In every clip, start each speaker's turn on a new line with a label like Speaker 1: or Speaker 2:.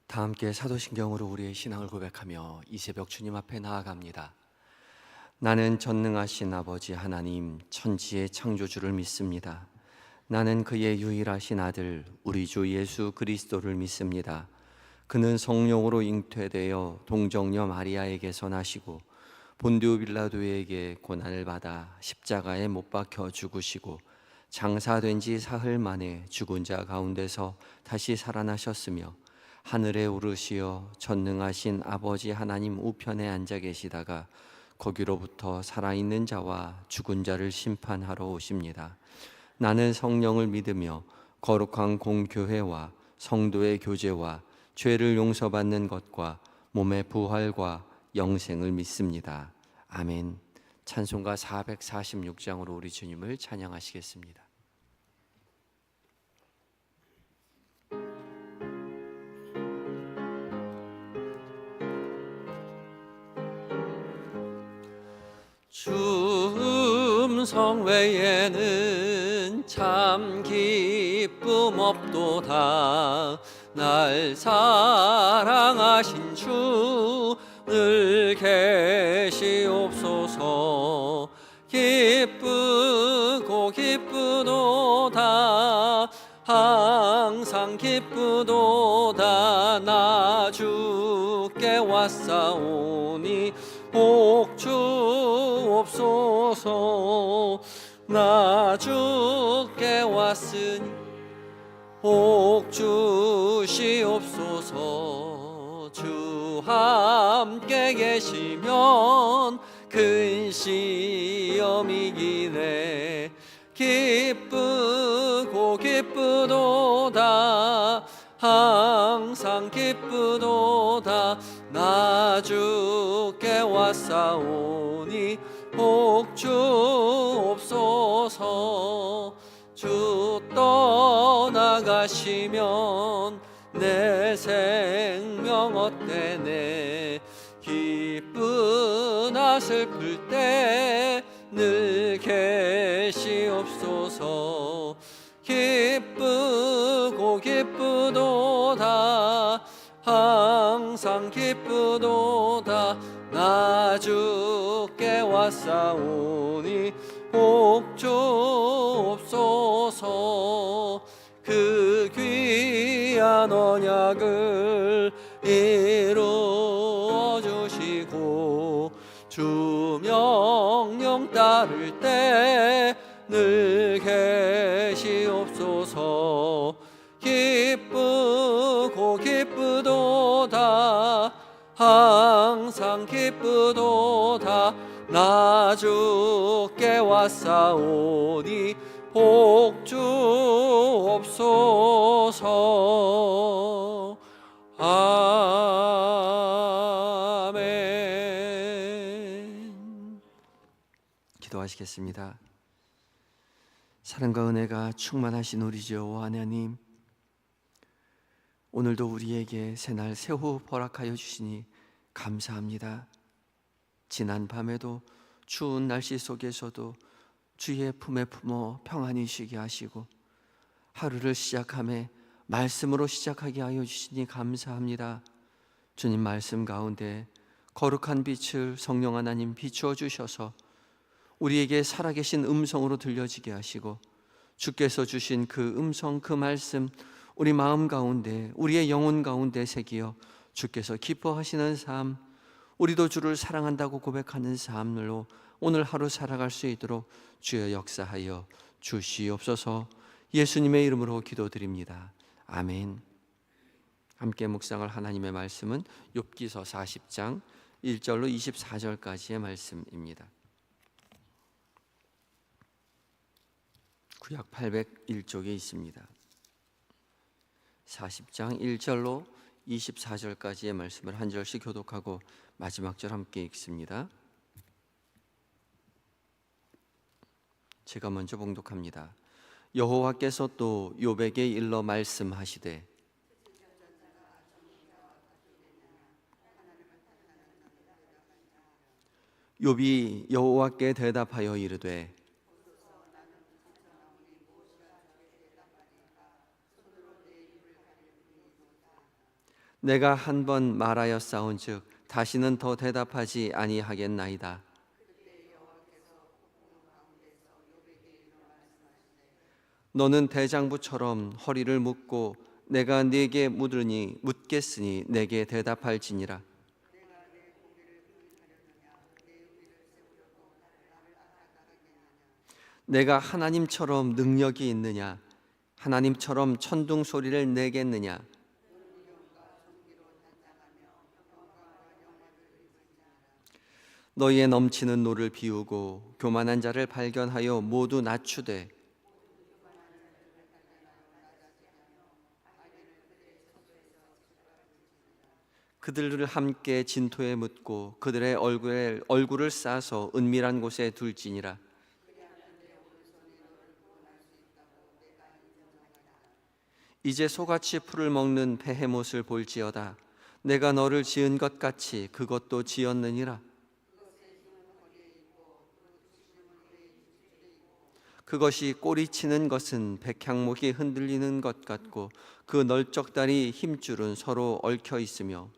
Speaker 1: 다 함께 사도신경으로 우리의 신앙을 고백하며 이 새벽 주님 앞에 나아갑니다. 나는 전능하신 아버지 하나님 천지의 창조주를 믿습니다. 나는 그의 유일하신 아들 우리 주 예수 그리스도를 믿습니다. 그는 성령으로 잉태되어 동정녀 마리아에게서 나시고 본디오 빌라도에게 고난을 받아 십자가에 못 박혀 죽으시고 장사된 지 사흘 만에 죽은 자 가운데서 다시 살아나셨으며 하늘에 오르시어 전능하신 아버지 하나님 우편에 앉아 계시다가 거기로부터 살아있는 자와 죽은 자를 심판하러 오십니다. 나는 성령을 믿으며 거룩한 공교회와 성도의 교제와 죄를 용서받는 것과 몸의 부활과 영생을 믿습니다. 아멘. 찬송가 446장으로 우리 주님을 찬양하시겠습니다. 주 음성 외에는 참 기쁨 없도다. 날 사랑하신 주 늘 계시옵소서. 기쁘고 기쁘도다. 항상 기쁘도다. 나 주께 왔사오니 복주옵소서. 나 주께 왔으니 복주시옵소서. 주 함께 계시면 큰 시험이기네. 기쁘고 기쁘도다. 항상 기쁘도다. 나 주께 왔사오니 복주옵소서. 주 떠나가시면 내 생명 어때네. 기쁘나 슬플 때 늘 계시옵소서. 기쁘고 기쁘도다. 항상 기쁘도다. 나 주께 왔사오니 복주옵소서. 그 귀한 언약을 이루어 주시고 주 명령 따를 때 늘 계시옵소서. 기쁘고 기쁘도다. 항상 기쁘도다. 나 주께 왔사오니 복주옵소서. 아멘. 기도하시겠습니다. 사랑과 은혜가 충만하신 우리 주 여호와 하나님, 오늘도 우리에게 새날 새 호흡 허락하여 주시니 감사합니다. 지난 밤에도 추운 날씨 속에서도 주의 품에 품어 평안히 쉬게 하시고 하루를 시작함에 말씀으로 시작하게 하여 주시니 감사합니다. 주님 말씀 가운데 거룩한 빛을 성령 하나님 비추어 주셔서 우리에게 살아계신 음성으로 들려지게 하시고 주께서 주신 그 음성 그 말씀 우리 마음 가운데 우리의 영혼 가운데 새기어 주께서 기뻐하시는 삶, 우리도 주를 사랑한다고 고백하는 삶으로 오늘 하루 살아갈 수 있도록 주여 역사하여 주시옵소서. 예수님의 이름으로 기도드립니다. 아멘. 함께 묵상할 하나님의 말씀은 욥기서 40장 1절로 24절까지의 말씀입니다. 구약 801쪽에 있습니다. 40장 1절로 24절까지의 말씀을 한 절씩 교독하고 마지막 절 함께 읽습니다. 제가 먼저 봉독합니다. 여호와께서 또 욥에게 일러 말씀하시되 욥이 여호와께 대답하여 이르되 내가 한 번 말하였사온즉 다시는 더 대답하지 아니하겠나이다. 너는 대장부처럼 허리를 묶고 내가 네게 묻겠으니 내게 대답할지니라. 내가 하나님처럼 능력이 있느냐? 하나님처럼 천둥 소리를 내겠느냐? 너희의 넘치는 노를 비우고 교만한 자를 발견하여 모두 낮추되 그들을 함께 진토에 묻고 그들의 얼굴을 싸서 은밀한 곳에 둘지니라. 이제 소같이 풀을 먹는 베헤못을 볼지어다. 내가 너를 지은 것 같이 그것도 지었느니라. 그것이 꼬리치는 것은 백향목이 흔들리는 것 같고 그 널쩍다리 힘줄은 서로 얽혀 있으며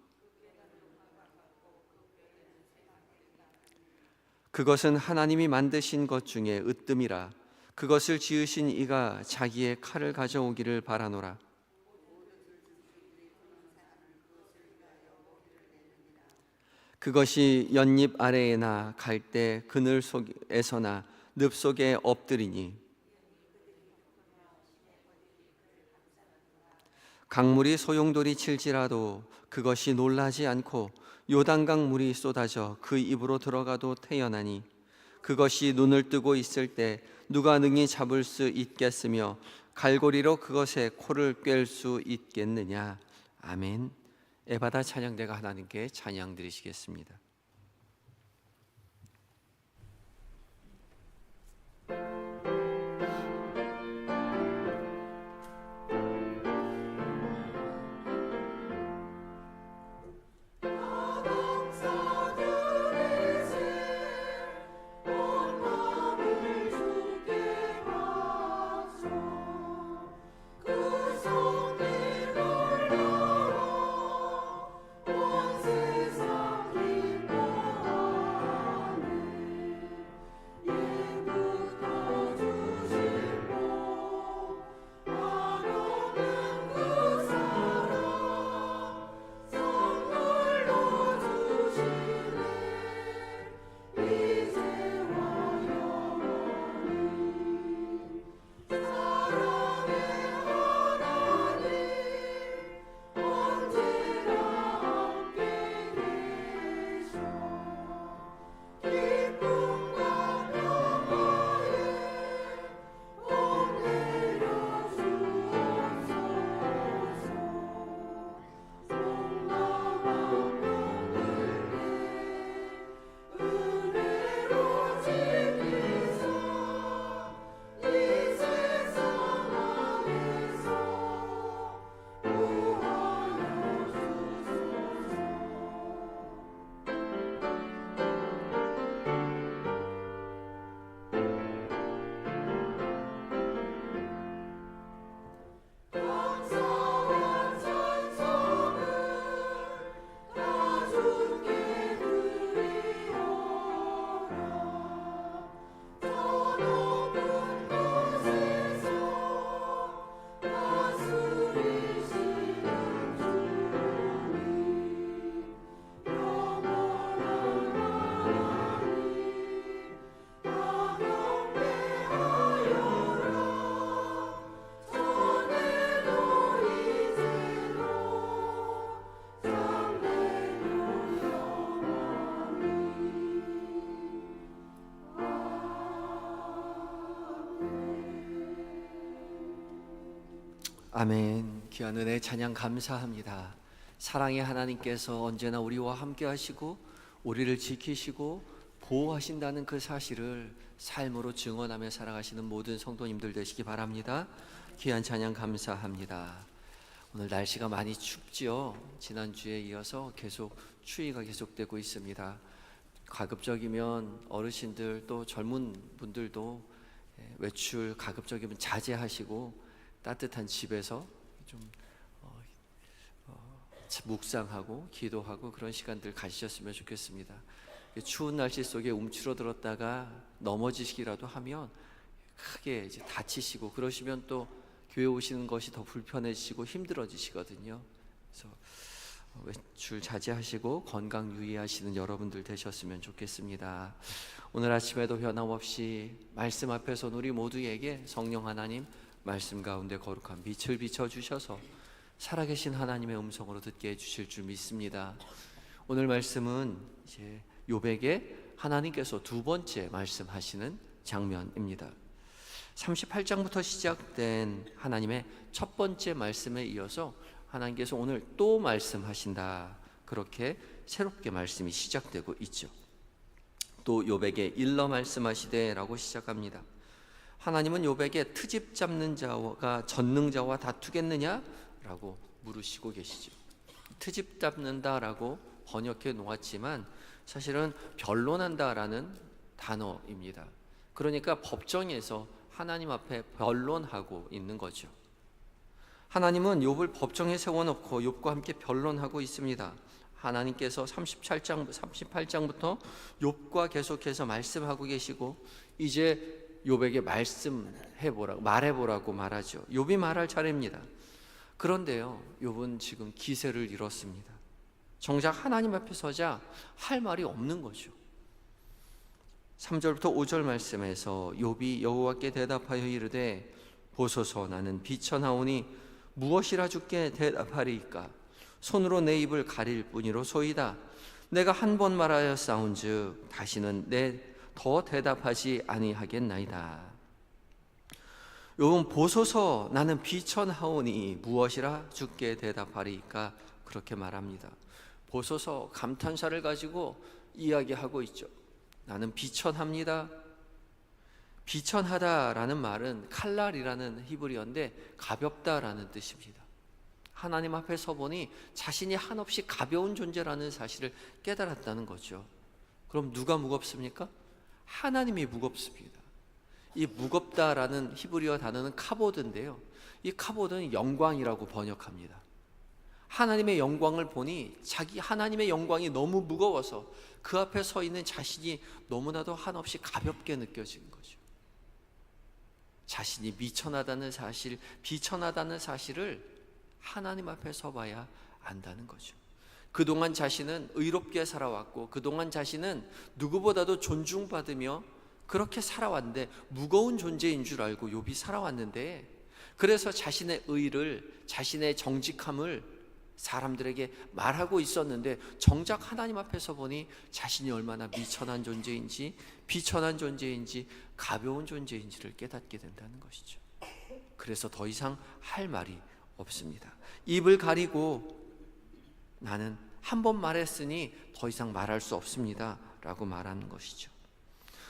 Speaker 1: 그것은 하나님이 만드신 것 중에 으뜸이라. 그것을 지으신 이가 자기의 칼을 가져오기를 바라노라. 그것이 연잎 아래에나 갈대 그늘 속에서나 늪 속에 엎드리니 강물이 소용돌이 칠지라도 그것이 놀라지 않고 요단강 물이 쏟아져 그 입으로 들어가도 태어나니 그것이 눈을 뜨고 있을 때 누가 능히 잡을 수 있겠으며 갈고리로 그것의 코를 꿰을 수 있겠느냐. 아멘. 에바다 찬양대가 하나님께 찬양 드리시겠습니다. 아멘. 귀한 은혜 찬양 감사합니다. 사랑의 하나님께서 언제나 우리와 함께 하시고 우리를 지키시고 보호하신다는 그 사실을 삶으로 증언하며 살아가시는 모든 성도님들 되시기 바랍니다. 귀한 찬양 감사합니다. 오늘 날씨가 많이 춥지요. 지난주에 이어서 계속 추위가 계속되고 있습니다. 가급적이면 어르신들 또 젊은 분들도 외출 가급적이면 자제하시고 따뜻한 집에서 좀 묵상하고 기도하고 그런 시간들 가지셨으면 좋겠습니다. 추운 날씨 속에 움츠러들었다가 넘어지시기라도 하면 크게 이제 다치시고 그러시면 또 교회 오시는 것이 더 불편해지시고 힘들어지시거든요. 그래서 외출 자제하시고 건강 유의하시는 여러분들 되셨으면 좋겠습니다. 오늘 아침에도 변함없이 말씀 앞에서 우리 모두에게 성령 하나님 말씀 가운데 거룩한 빛을 비춰주셔서 살아계신 하나님의 음성으로 듣게 해주실 줄 믿습니다. 오늘 말씀은 이제 욥에게 하나님께서 두 번째 말씀하시는 장면입니다. 38장부터 시작된 하나님의 첫 번째 말씀에 이어서 하나님께서 오늘 또 말씀하신다, 그렇게 새롭게 말씀이 시작되고 있죠. 또 욥에게 일러 말씀하시되 라고 시작합니다. 하나님은 욥에게 트집 잡는 자가 전능자와 다투겠느냐? 라고 물으시고 계시죠. 트집 잡는다라고 번역해 놓았지만 사실은 변론한다라는 단어입니다. 그러니까 법정에서 하나님 앞에 변론하고 있는 거죠. 하나님은 욥을 법정에 세워놓고 욥과 함께 변론하고 있습니다. 하나님께서 38장부터 욥과 계속해서 말씀하고 계시고 이제 욥에게 말해보라고 말하죠. 욥이 말할 차례입니다. 그런데요, 욥은 지금 기세를 잃었습니다. 정작 하나님 앞에 서자 할 말이 없는 거죠. 3절부터 5절 말씀에서 욥이 여호와께 대답하여 이르되 보소서, 나는 비천하오니 무엇이라 주께 대답하리이까? 손으로 내 입을 가릴 뿐이로소이다. 내가 한 번 말하였사온즉 다시는 더 대답하지 아니하겠나이다. 욥은 보소서, 나는 비천하오니 무엇이라 주께 대답하리이까? 그렇게 말합니다. 보소서, 감탄사를 가지고 이야기하고 있죠. 나는 비천합니다. 비천하다라는 말은 칼날이라는 히브리어인데 가볍다라는 뜻입니다. 하나님 앞에 서보니 자신이 한없이 가벼운 존재라는 사실을 깨달았다는 거죠. 그럼 누가 무겁습니까? 하나님이 무겁습니다. 이 무겁다라는 히브리어 단어는 카보드인데요, 이 카보드는 영광이라고 번역합니다. 하나님의 영광을 보니 하나님의 영광이 너무 무거워서 그 앞에 서 있는 자신이 너무나도 한없이 가볍게 느껴지는 거죠. 자신이 비천하다는 사실을 하나님 앞에 서봐야 안다는 거죠. 그동안 자신은 의롭게 살아왔고 그동안 자신은 누구보다도 존중받으며 그렇게 살아왔는데 무거운 존재인 줄 알고 욥이 살아왔는데, 그래서 자신의 의를, 자신의 정직함을 사람들에게 말하고 있었는데 정작 하나님 앞에서 보니 자신이 얼마나 미천한 존재인지, 비천한 존재인지, 가벼운 존재인지를 깨닫게 된다는 것이죠. 그래서 더 이상 할 말이 없습니다. 입을 가리고 나는 한 번 말했으니 더 이상 말할 수 없습니다 라고 말하는 것이죠.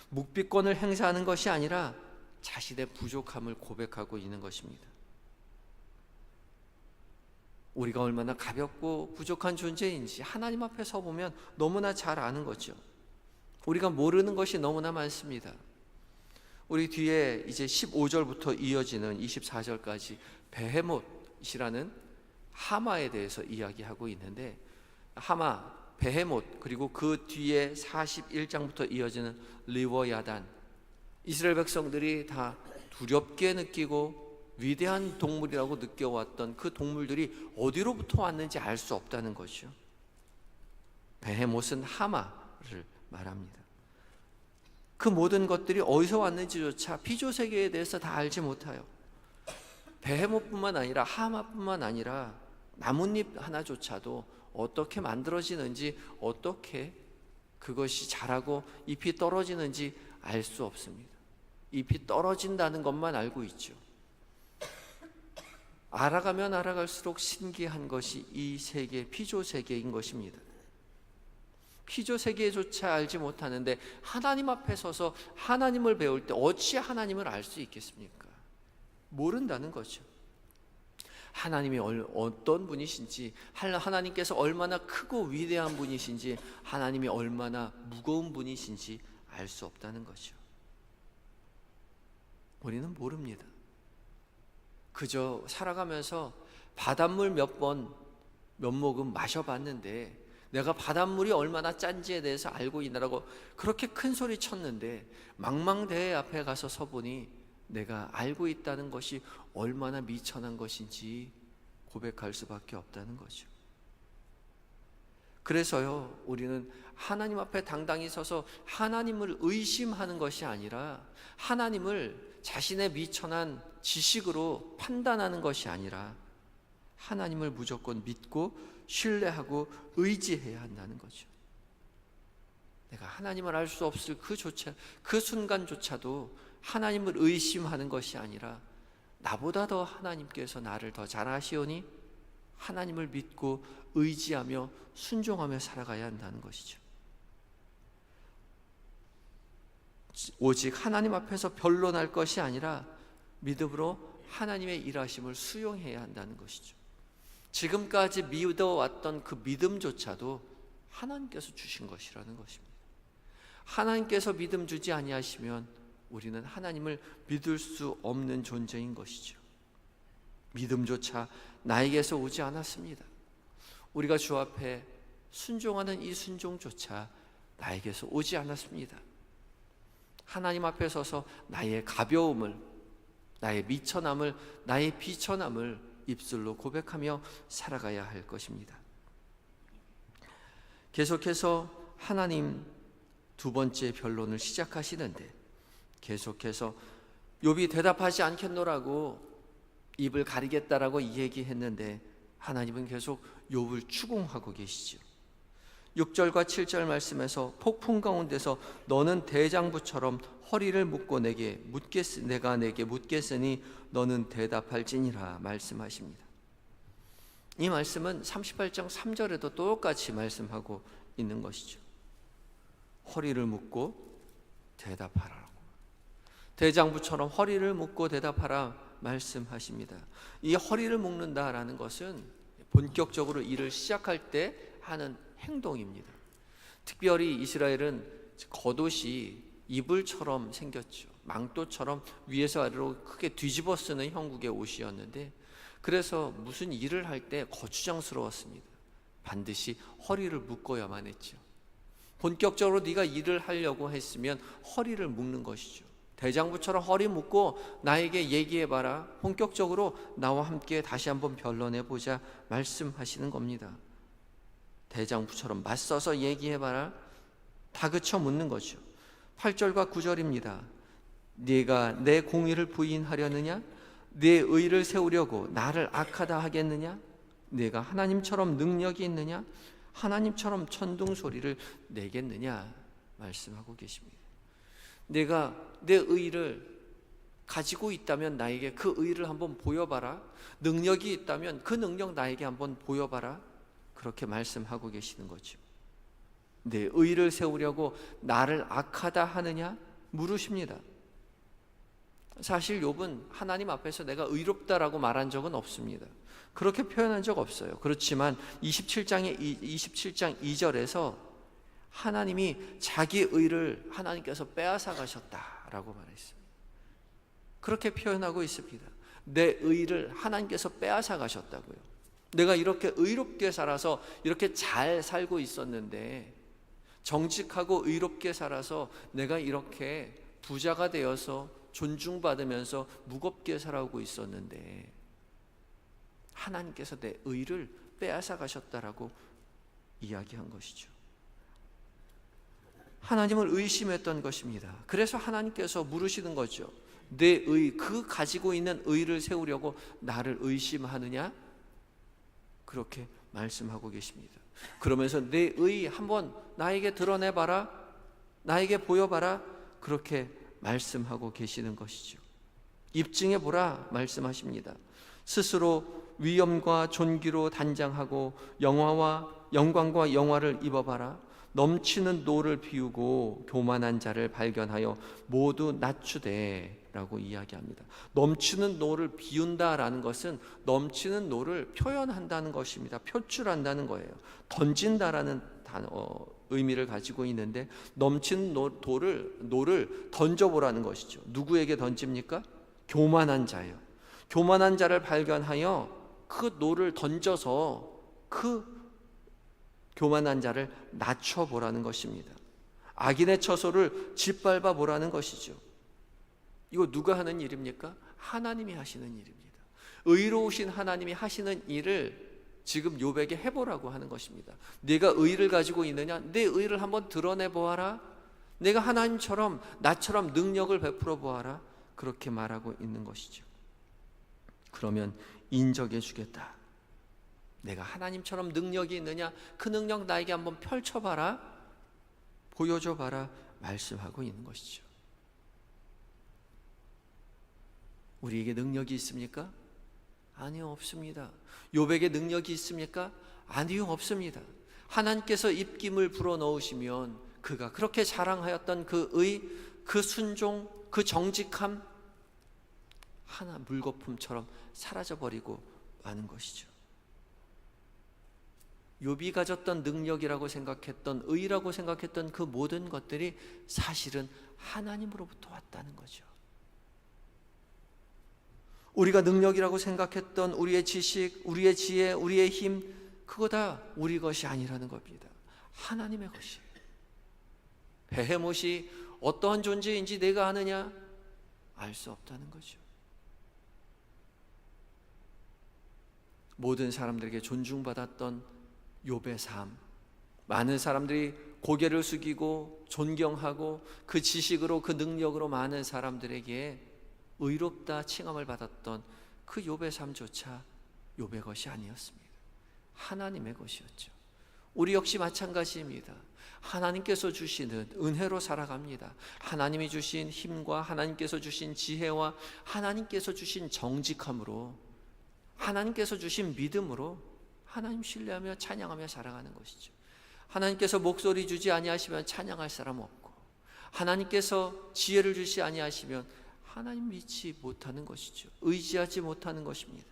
Speaker 1: 묵비권을 행사하는 것이 아니라 자신의 부족함을 고백하고 있는 것입니다. 우리가 얼마나 가볍고 부족한 존재인지 하나님 앞에 서보면 너무나 잘 아는 거죠. 우리가 모르는 것이 너무나 많습니다. 우리 뒤에 이제 15절부터 이어지는 24절까지 베헤못이라는 하마에 대해서 이야기하고 있는데, 하마, 베헤못, 그리고 그 뒤에 41장부터 이어지는 리워야단, 이스라엘 백성들이 다 두렵게 느끼고 위대한 동물이라고 느껴왔던 그 동물들이 어디로부터 왔는지 알 수 없다는 것이죠. 베헤못은 하마를 말합니다. 그 모든 것들이 어디서 왔는지조차 피조세계에 대해서 다 알지 못해요. 베헤못뿐만 아니라 하마뿐만 아니라 나뭇잎 하나조차도 어떻게 만들어지는지, 어떻게 그것이 자라고 잎이 떨어지는지 알 수 없습니다. 잎이 떨어진다는 것만 알고 있죠. 알아가면 알아갈수록 신기한 것이 이 세계, 피조세계인 것입니다. 피조세계조차 알지 못하는데 하나님 앞에 서서 하나님을 배울 때 어찌 하나님을 알 수 있겠습니까? 모른다는 거죠. 하나님이 어떤 분이신지, 하나님께서 얼마나 크고 위대한 분이신지, 하나님이 얼마나 무거운 분이신지 알 수 없다는 거죠. 우리는 모릅니다. 그저 살아가면서 바닷물 몇 번 몇 모금 마셔봤는데 내가 바닷물이 얼마나 짠지에 대해서 알고 있나라고 그렇게 큰 소리 쳤는데 망망대해 앞에 가서 서보니 내가 알고 있다는 것이 얼마나 미천한 것인지 고백할 수밖에 없다는 거죠. 그래서요, 우리는 하나님 앞에 당당히 서서 하나님을 의심하는 것이 아니라 하나님을 자신의 미천한 지식으로 판단하는 것이 아니라 하나님을 무조건 믿고 신뢰하고 의지해야 한다는 거죠. 내가 하나님을 알 수 없을 그 순간조차도 하나님을 의심하는 것이 아니라 나보다 더 하나님께서 나를 더 잘 아시오니 하나님을 믿고 의지하며 순종하며 살아가야 한다는 것이죠. 오직 하나님 앞에서 변론할 것이 아니라 믿음으로 하나님의 일하심을 수용해야 한다는 것이죠. 지금까지 믿어왔던 그 믿음조차도 하나님께서 주신 것이라는 것입니다. 하나님께서 믿음 주지 아니하시면 우리는 하나님을 믿을 수 없는 존재인 것이죠. 믿음조차 나에게서 오지 않았습니다. 우리가 주 앞에 순종하는 이 순종조차 나에게서 오지 않았습니다. 하나님 앞에 서서 나의 가벼움을, 나의 미천함을, 나의 비천함을 입술로 고백하며 살아가야 할 것입니다. 계속해서 하나님 두 번째 변론을 시작하시는데 계속해서 욥이 대답하지 않겠노라고 입을 가리겠다라고 얘기했는데 하나님은 계속 욥을 추궁하고 계시죠. 6절과 7절 말씀에서 폭풍 가운데서 너는 대장부처럼 허리를 묶고 내가 내게 묻겠으니 너는 대답할지니라 말씀하십니다. 이 말씀은 38장 3절에도 똑같이 말씀하고 있는 것이죠. 허리를 묶고 대답하라고. 대장부처럼 허리를 묶고 대답하라 말씀하십니다. 이 허리를 묶는다라는 것은 본격적으로 일을 시작할 때 하는 행동입니다. 특별히 이스라엘은 겉옷이 이불처럼 생겼죠. 망토처럼 위에서 아래로 크게 뒤집어 쓰는 형국의 옷이었는데 그래서 무슨 일을 할 때 거추장스러웠습니다. 반드시 허리를 묶어야만 했죠. 본격적으로 네가 일을 하려고 했으면 허리를 묶는 것이죠. 대장부처럼 허리 묶고 나에게 얘기해봐라. 본격적으로 나와 함께 다시 한번 변론해보자 말씀하시는 겁니다. 대장부처럼 맞서서 얘기해봐라. 다그쳐 묻는 거죠. 8절과 9절입니다. 네가 내 공의를 부인하려느냐? 네 의를 세우려고 나를 악하다 하겠느냐? 네가 하나님처럼 능력이 있느냐? 하나님처럼 천둥 소리를 내겠느냐? 말씀하고 계십니다. 내가 내 의를 가지고 있다면 나에게 그 의를 한번 보여봐라. 능력이 있다면 그 능력 나에게 한번 보여봐라. 그렇게 말씀하고 계시는 거죠. 내 의를 세우려고 나를 악하다 하느냐? 물으십니다. 사실 욥은 하나님 앞에서 내가 의롭다라고 말한 적은 없습니다. 그렇게 표현한 적 없어요. 그렇지만 27장 2절에서 하나님이 자기 의를 하나님께서 빼앗아 가셨다라고 말했습니다. 그렇게 표현하고 있습니다. 내 의를 하나님께서 빼앗아 가셨다고요. 내가 이렇게 의롭게 살아서 이렇게 잘 살고 있었는데, 정직하고 의롭게 살아서 내가 이렇게 부자가 되어서 존중받으면서 무겁게 살아오고 있었는데 하나님께서 내 의를 빼앗아 가셨다라고 이야기한 것이죠. 하나님을 의심했던 것입니다. 그래서 하나님께서 물으시는 거죠. 내 의, 그 가지고 있는 의를 세우려고 나를 의심하느냐? 그렇게 말씀하고 계십니다. 그러면서 내 의 한번 나에게 드러내봐라, 나에게 보여봐라, 그렇게 말씀하고 계시는 것이죠. 입증해보라 말씀하십니다. 스스로 위엄과 존귀로 단장하고 영광과 영화를 입어봐라. 넘치는 노를 비우고 교만한 자를 발견하여 모두 낮추되 라고 이야기합니다. 넘치는 노를 비운다라는 것은 넘치는 노를 표현한다는 것입니다. 표출한다는 거예요. 던진다라는 의미를 가지고 있는데 넘치는 노를 던져보라는 것이죠. 누구에게 던집니까? 교만한 자예요. 교만한 자를 발견하여 그 노를 던져서 그 교만한 자를 낮춰보라는 것입니다. 악인의 처소를 짓밟아 보라는 것이죠. 이거 누가 하는 일입니까? 하나님이 하시는 일입니다. 의로우신 하나님이 하시는 일을 지금 욥에게 해보라고 하는 것입니다. 네가 의를 가지고 있느냐? 내 의를 한번 드러내 보아라. 내가 하나님처럼 나처럼 능력을 베풀어 보아라. 그렇게 말하고 있는 것이죠. 그러면 인정해 주겠다. 내가 하나님처럼 능력이 있느냐? 그 능력 나에게 한번 펼쳐봐라. 보여줘봐라. 말씀하고 있는 것이죠. 우리에게 능력이 있습니까? 아니요, 없습니다. 욥에게 능력이 있습니까? 아니요, 없습니다. 하나님께서 입김을 불어넣으시면 그가 그렇게 자랑하였던 그 의, 그 순종, 그 정직함 하나 물거품처럼 사라져버리고 마는 것이죠. 욥이 가졌던 능력이라고 생각했던, 의라고 생각했던 그 모든 것들이 사실은 하나님으로부터 왔다는 거죠. 우리가 능력이라고 생각했던 우리의 지식, 우리의 지혜, 우리의 힘, 그거 다 우리 것이 아니라는 겁니다. 하나님의 것이에요. 베헤못이 어떠한 존재인지 내가 아느냐? 알 수 없다는 거죠. 모든 사람들에게 존중받았던 욥의 삶, 많은 사람들이 고개를 숙이고 존경하고 그 지식으로 그 능력으로 많은 사람들에게 의롭다 칭함을 받았던 그 욥의 삶조차 욥의 것이 아니었습니다. 하나님의 것이었죠. 우리 역시 마찬가지입니다. 하나님께서 주시는 은혜로 살아갑니다. 하나님이 주신 힘과 하나님께서 주신 지혜와 하나님께서 주신 정직함으로, 하나님께서 주신 믿음으로 하나님 신뢰하며 찬양하며 살아가는 것이죠. 하나님께서 목소리 주지 아니하시면 찬양할 사람 없고, 하나님께서 지혜를 주시 아니하시면 하나님 믿지 못하는 것이죠. 의지하지 못하는 것입니다.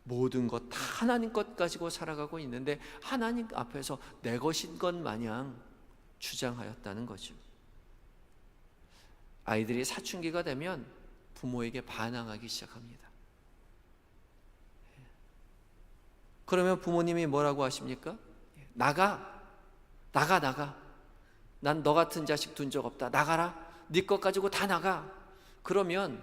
Speaker 1: 모든 것 다 하나님 것 가지고 살아가고 있는데 하나님 앞에서 내 것인 것 마냥 주장하였다는 거죠. 아이들이 사춘기가 되면 부모에게 반항하기 시작합니다. 그러면 부모님이 뭐라고 하십니까? 나가. 난 너 같은 자식 둔 적 없다. 나가라. 네 것 가지고 다 나가. 그러면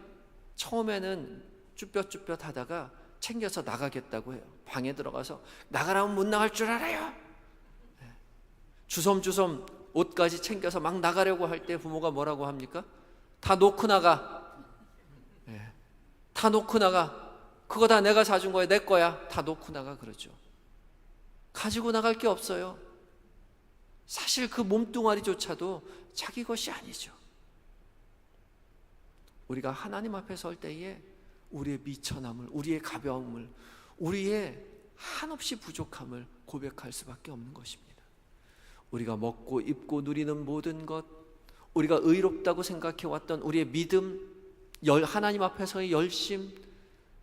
Speaker 1: 처음에는 쭈뼛쭈뼛 하다가 챙겨서 나가겠다고 해요. 방에 들어가서 나가라면 못 나갈 줄 알아요. 주섬주섬 옷까지 챙겨서 막 나가려고 할 때 부모가 뭐라고 합니까? 다 놓고 나가. 다 놓고 나가. 그거 다 내가 사준 거야. 내 거야. 다 놓고 나가. 그러죠. 가지고 나갈 게 없어요. 사실 그 몸뚱아리조차도 자기 것이 아니죠. 우리가 하나님 앞에 설 때에 우리의 미천함을, 우리의 가벼움을, 우리의 한없이 부족함을 고백할 수밖에 없는 것입니다. 우리가 먹고 입고 누리는 모든 것, 우리가 의롭다고 생각해왔던 우리의 믿음, 하나님 앞에서의 열심,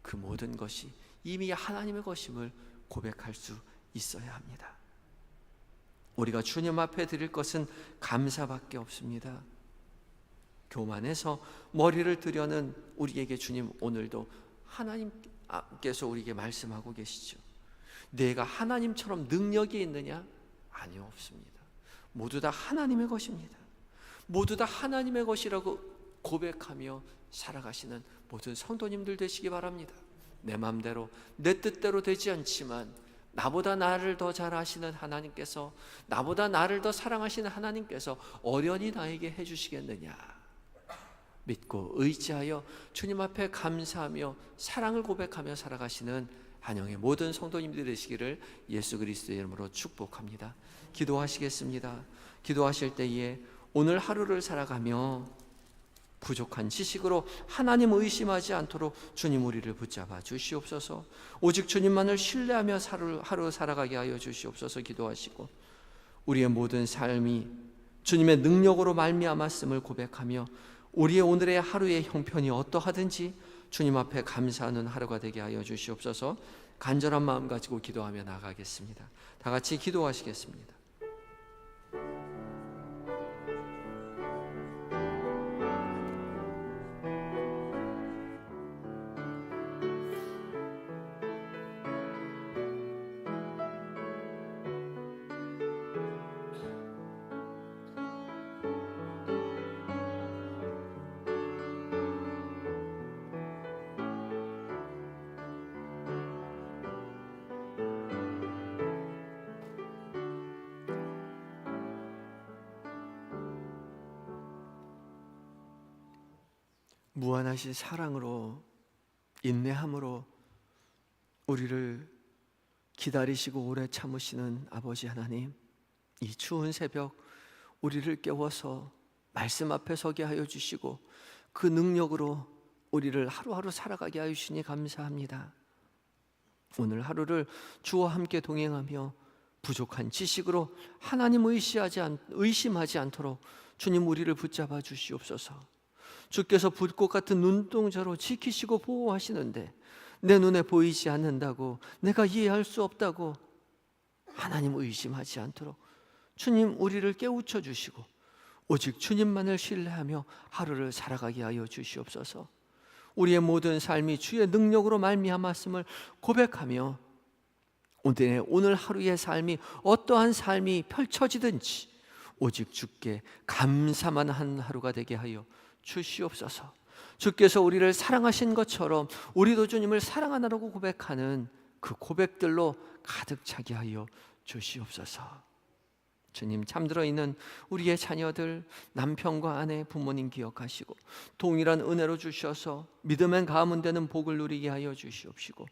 Speaker 1: 그 모든 것이 이미 하나님의 것임을 고백할 수 있어야 합니다. 우리가 주님 앞에 드릴 것은 감사밖에 없습니다. 교만해서 머리를 들여는 우리에게 주님 오늘도 하나님께서 우리에게 말씀하고 계시죠. 내가 하나님처럼 능력이 있느냐? 아니요, 없습니다. 모두 다 하나님의 것입니다. 모두 다 하나님의 것이라고 고백하며 살아가시는 모든 성도님들 되시기 바랍니다. 내 마음대로 내 뜻대로 되지 않지만 나보다 나를 더 잘 아시는 하나님께서, 나보다 나를 더 사랑하시는 하나님께서 어련히 나에게 해주시겠느냐 믿고 의지하여 주님 앞에 감사하며 사랑을 고백하며 살아가시는 한영의 모든 성도님들 되시기를 예수 그리스도의 이름으로 축복합니다. 기도하시겠습니다. 기도하실 때에 오늘 하루를 살아가며 부족한 지식으로 하나님 의심하지 않도록 주님 우리를 붙잡아 주시옵소서. 오직 주님만을 신뢰하며 하루 살아가게 하여 주시옵소서. 기도하시고 우리의 모든 삶이 주님의 능력으로 말미암았음을 고백하며 우리의 오늘의 하루의 형편이 어떠하든지 주님 앞에 감사하는 하루가 되게 하여 주시옵소서. 간절한 마음 가지고 기도하며 나가겠습니다. 다 같이 기도하시겠습니다. 무한하신 사랑으로, 인내함으로 우리를 기다리시고 오래 참으시는 아버지 하나님, 이 추운 새벽 우리를 깨워서 말씀 앞에 서게 하여 주시고 그 능력으로 우리를 하루하루 살아가게 하여 주시니 감사합니다. 오늘 하루를 주와 함께 동행하며 부족한 지식으로 하나님 의심하지 않도록 주님 우리를 붙잡아 주시옵소서. 주께서 불꽃 같은 눈동자로 지키시고 보호하시는데 내 눈에 보이지 않는다고, 내가 이해할 수 없다고 하나님 의심하지 않도록 주님 우리를 깨우쳐 주시고 오직 주님만을 신뢰하며 하루를 살아가게 하여 주시옵소서. 우리의 모든 삶이 주의 능력으로 말미암았음을 고백하며 오늘 하루의 삶이 어떠한 삶이 펼쳐지든지 오직 주께 감사만 한 하루가 되게 하여 주시옵소서. 주께서 우리를 사랑하신 것처럼 우리도 주님을 사랑하느라고 고백하는 그 고백들로 가득 차게 하여 주시옵소서. 주님, 잠들어 있는 우리의 자녀들, 남편과 아내, 부모님 기억하시고 동일한 은혜로 주셔서 믿음의 가문 되는 복을 누리게 하여 주시옵시고,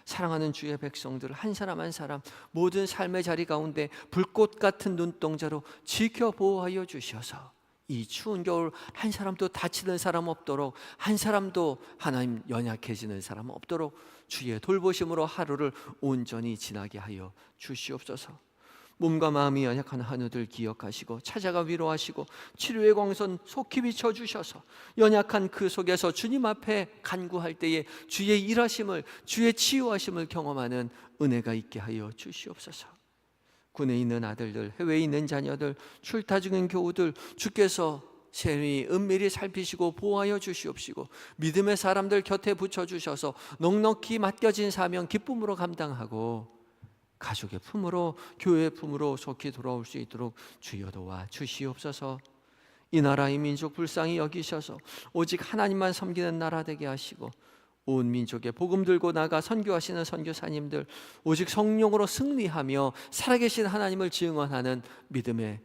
Speaker 1: 사랑하는 주의 백성들 한 사람 한 사람 모든 삶의 자리 가운데 불꽃 같은 눈동자로 지켜 보호하여 주셔서 이 추운 겨울 한 사람도 다치는 사람 없도록, 한 사람도 하나님 연약해지는 사람 없도록 주의 돌보심으로 하루를 온전히 지나게 하여 주시옵소서. 몸과 마음이 연약한 한우들 기억하시고 찾아가 위로하시고 치료의 광선 속히 비춰주셔서 연약한 그 속에서 주님 앞에 간구할 때에 주의 일하심을, 주의 치유하심을 경험하는 은혜가 있게 하여 주시옵소서. 군에 있는 아들들, 해외에 있는 자녀들, 출타 중인 교우들 주께서 세밀히 은밀히 살피시고 보호하여 주시옵시고 믿음의 사람들 곁에 붙여주셔서 넉넉히 맡겨진 사명 기쁨으로 감당하고 가족의 품으로, 교회의 품으로 속히 돌아올 수 있도록 주여 도와 주시옵소서. 이 나라 이 민족 불쌍히 여기셔서 오직 하나님만 섬기는 나라 되게 하시고 온 민족에 복음 들고 나가 선교하시는 선교사님들 오직 성령으로 승리하며 살아계신 하나님을 증언하는 믿음의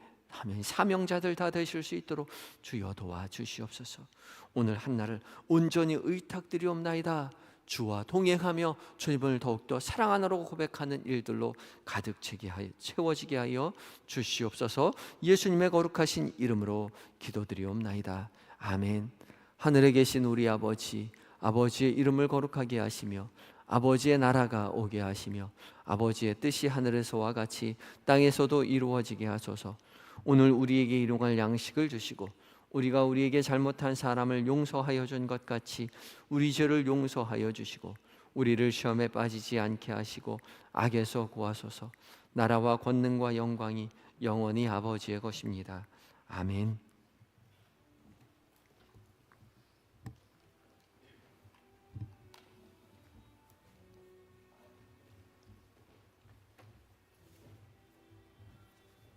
Speaker 1: 사명자들 다 되실 수 있도록 주여 도와 주시옵소서. 오늘 한날을 온전히 의탁드리옵나이다. 주와 동행하며 주님을 더욱더 사랑하느라고 고백하는 일들로 가득 채워지게 하여 주시옵소서. 예수님의 거룩하신 이름으로 기도드리옵나이다. 아멘. 하늘에 계신 우리 아버지, 아버지의 이름을 거룩하게 하시며 아버지의 나라가 오게 하시며 아버지의 뜻이 하늘에서와 같이 땅에서도 이루어지게 하소서. 오늘 우리에게 일용할 양식을 주시고 우리가 우리에게 잘못한 사람을 용서하여 준 것 같이 우리 죄를 용서하여 주시고 우리를 시험에 빠지지 않게 하시고 악에서 구하소서. 나라와 권능과 영광이 영원히 아버지의 것입니다. 아멘.